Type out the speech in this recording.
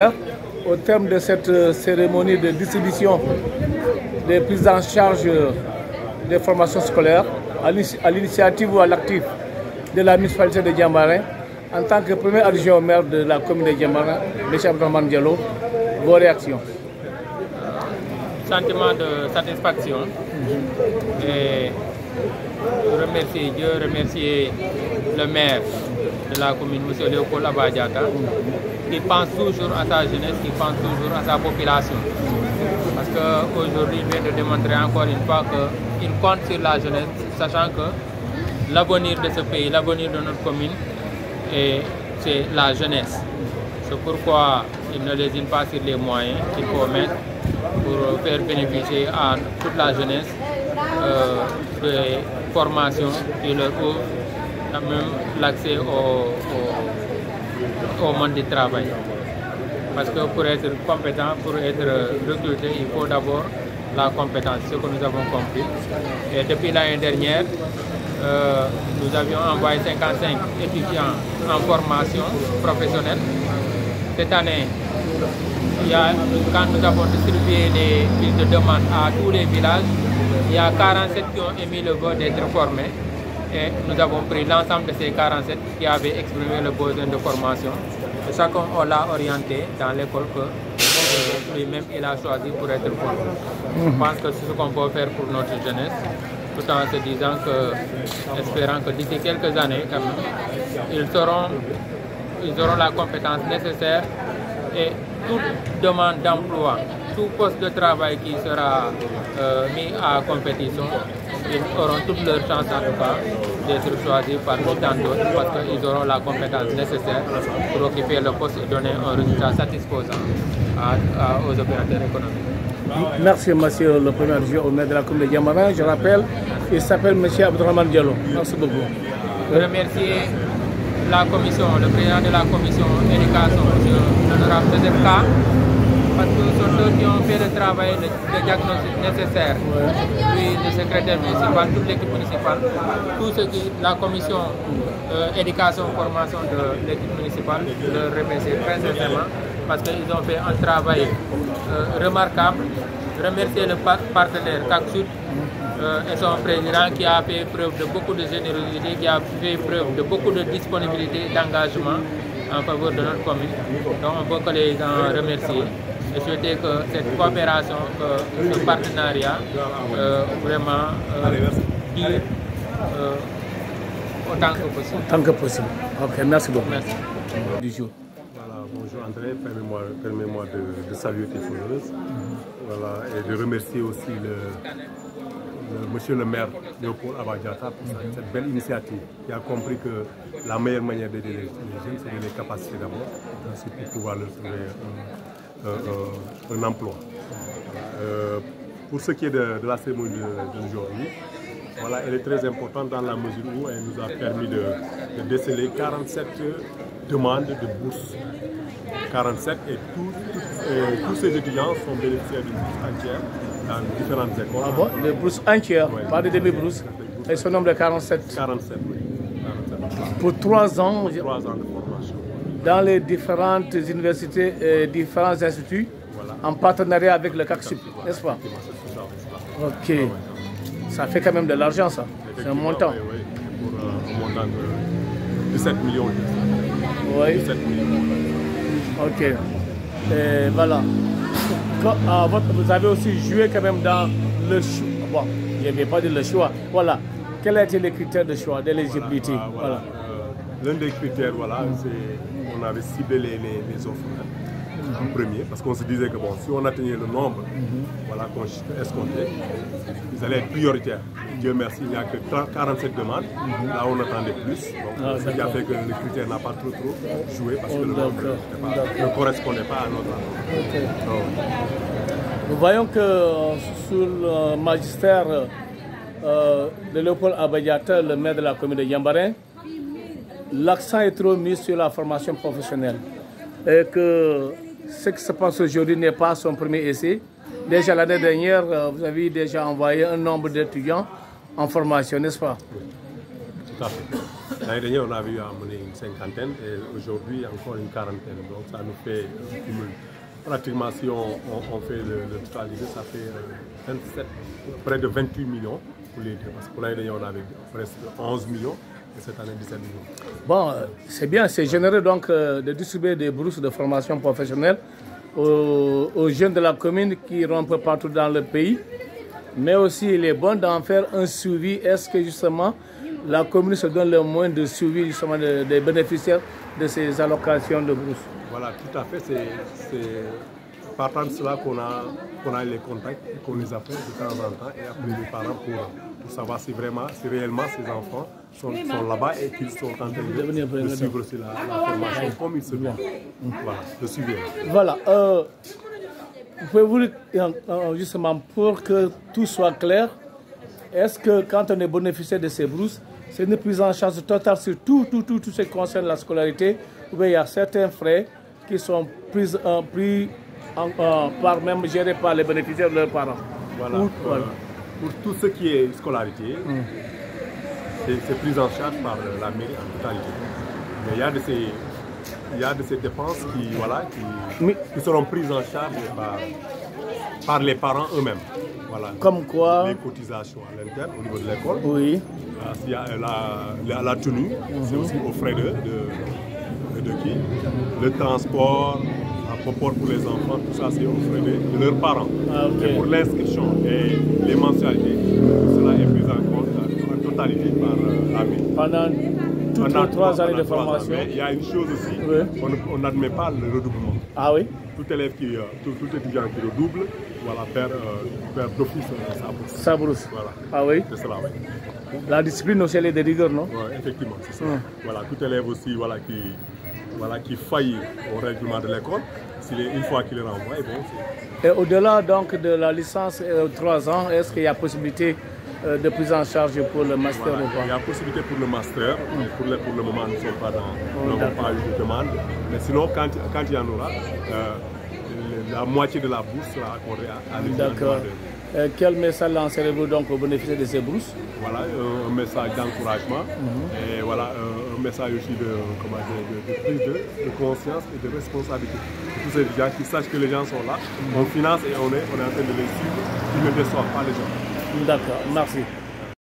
Au terme de cette cérémonie de distribution des prises en charge des formations scolaires, à l'initiative ou à l'actif de la municipalité de Diambarin, en tant que premier adjoint au maire de la commune de Diambarin, M. Abdourahmane Diallo, vos réactions? Sentiment de satisfaction et remercier Dieu, remercier le maire de la commune, M. Léopold Abba Diatta, qui pense toujours à sa jeunesse, qui pense toujours à sa population. Parce qu'aujourd'hui, il vient de démontrer encore une fois qu'il compte sur la jeunesse, sachant que l'avenir de ce pays, l'avenir de notre commune, c'est la jeunesse. C'est pourquoi il ne lésine pas sur les moyens qu'il faut mettre pour faire bénéficier à toute la jeunesse des formations qui leur ouvrent même l'accès au monde du travail. Parce que pour être compétent, pour être recruté, il faut d'abord la compétence, ce que nous avons compris. Et depuis l'année dernière, nous avions envoyé 55 étudiants en formation professionnelle. Cette année, quand nous avons distribué les fiches de demande à tous les villages, il y a 47 qui ont émis le vœu d'être formés. Et nous avons pris l'ensemble de ces 47 qui avaient exprimé le besoin de formation. Et chacun, on l'a orienté dans l'école que lui-même il a choisi pour être formé. Je pense que c'est ce qu'on peut faire pour notre jeunesse, tout en se disant que, espérant que d'ici quelques années, quand même, ils auront la compétence nécessaire et toute demande d'emploi, tout poste de travail qui sera mis à compétition, ils auront toutes leurs chances en tout cas d'être choisis parmi tant d'autres parce qu'ils auront la compétence nécessaire pour occuper le poste et donner un résultat satisfaisant aux opérateurs économiques. Merci, monsieur le premier adjoint au maire de la commune de Diambarin. Je rappelle, il s'appelle M. Abdourahmane Diallo. Merci beaucoup. Je remercie la commission, le président de la commission éducation, M. l'honorable Joseph K, parce que ce sont eux qui ont fait le travail de diagnostic nécessaire. Lui, le secrétaire municipal, toute l'équipe municipale, tout ce qui, la commission éducation, formation de l'équipe municipale, je le remercie très sincèrement parce qu'ils ont fait un travail remarquable. Remercier le partenaire CACSUD et son président qui a fait preuve de beaucoup de générosité, qui a fait preuve de beaucoup de disponibilité et d'engagement en faveur de notre commune. Donc on peut que les gens remercier et souhaiter que cette coopération, que ce partenariat vraiment dure autant que possible. Autant que possible. Ok, merci beaucoup. Merci. Du jour. Voilà, bonjour André, permets-moi de saluer tes followers. Voilà, et de remercier aussi monsieur le maire Léopold Abba Diatta pour cette belle initiative. Qui a compris que la meilleure manière d'aider les jeunes, c'est de les capaciter d'abord, ensuite pour pouvoir leur trouver un emploi. Pour ce qui est de la cérémonie d'aujourd'hui, voilà, elle est très importante dans la mesure où elle nous a permis de déceler 47 demandes de bourse. 47 et tous ces étudiants sont bénéficiaires d'une bourse entière dans différentes écoles. Ah bon? Des bourses entières, ouais, pas de demi-bourses. Et ce nombre de 47. 47, oui. 47. Pour 3 ans, 3 ans de formation. dans les différentes universités et différents instituts, voilà, en partenariat avec le CACSUD, n'est-ce pas? Ok. Ça fait quand même de l'argent, ça. C'est un montant. Oui, pour un montant de 17 millions. Oui. 17 millions. Ok. Et voilà. Vous avez aussi joué quand même dans le choix. Bon, je ne vais pas dire le choix. Voilà. Quels étaient les critères de choix, d'éligibilité? Voilà. L'un des critères, voilà, c'est qu'on avait ciblé les offres en premier, parce qu'on se disait que bon, si on atteignait le nombre voilà, qu'on escomptait, ils allaient être prioritaires. Dieu merci, il n'y a que 47 demandes. Là, on attendait plus. Donc, ce qui a fait que le critère n'a pas trop joué parce que le nombre ne correspondait pas à notre attente. Nous voyons que sous le magistère de Léopold Abba Diatta, le maire de la commune de Diambarin, l'accent est trop mis sur la formation professionnelle. Et que ce qui se passe aujourd'hui n'est pas son premier essai. Déjà l'année dernière, vous avez déjà envoyé un nombre d'étudiants en formation, n'est-ce pas? Tout à fait. L'année dernière, on avait eu à mener une cinquantaine et aujourd'hui encore une quarantaine. Donc ça nous fait pratiquement, si on fait le total, ça fait 27, près de 28 millions pour les deux. Parce que pour l'année dernière, on avait presque 11 millions. Et cette année, 17 millions. Bon, c'est bien, c'est généreux donc de distribuer des bourses de formation professionnelle aux jeunes de la commune qui iront un peu partout dans le pays. Mais aussi, il est bon d'en faire un suivi. Est-ce que justement, la commune se donne le moyen de suivi justement des bénéficiaires de ces allocations de bourses? Voilà, tout à fait. C'est partant de cela qu'on a les contacts et qu'on les appelle de temps en temps et appeler les parents pour savoir si réellement ces enfants sont là-bas et qu'ils sont en train de suivre la formation comme il se doit. Voilà, de suivre. Voilà. Pouvez-vous justement, pour que tout soit clair, est-ce que quand on est bénéficiaire de ces bourses, c'est une prise en charge totale sur tout ce qui concerne la scolarité, ou bien il y a certains frais qui sont pris même gérés par les bénéficiaires de leurs parents? Voilà. Pour tout ce qui est scolarité, c'est pris en charge par la mairie en totalité. Mais il y a de ces dépenses qui seront prises en charge par les parents eux-mêmes. Voilà. Comme quoi? Les cotisations à l'interne au niveau de l'école. Oui. Il y a la tenue, c'est aussi aux frais de qui? Le transport, la popor pour les enfants, tout ça c'est aux frais de leurs parents. Ah, okay. Et pour l'inscription et les mensualités, cela est pris en compte en totalité par la mairie. Pendant toutes les 3 années de formation. Mais il y a une chose aussi, oui. On n'admet pas le redoublement. Ah oui? Tout élève tout étudiant qui redouble, voilà, perd d'office sa bourse. Sa bourse. Voilà. Ah oui? C'est cela, oui. La discipline aussi, elle est de rigueur, non? Oui, effectivement, c'est ça. Voilà, tout élève aussi qui faillit au règlement de l'école, une fois qu'il est renvoyé, bon, et au-delà donc de la licence 3 ans, est-ce qu'il y a possibilité de prise en charge pour le master ou pas? Il y a possibilité pour le master, mais pour le moment nous ne sommes pas pas eu de demande. Mais sinon, quand il y en aura, la moitié de la bourse sera accordée à l'étudiant. D'accord. Quel message lancerez-vous donc aux bénéficiaires de ces bourses? Voilà, un message d'encouragement et voilà, un message aussi de prise de conscience et de responsabilité. Tous ces gens qui sachent que les gens sont là, on finance et on est en train de les suivre, ils ne déçoivent pas les gens. D'accord, merci.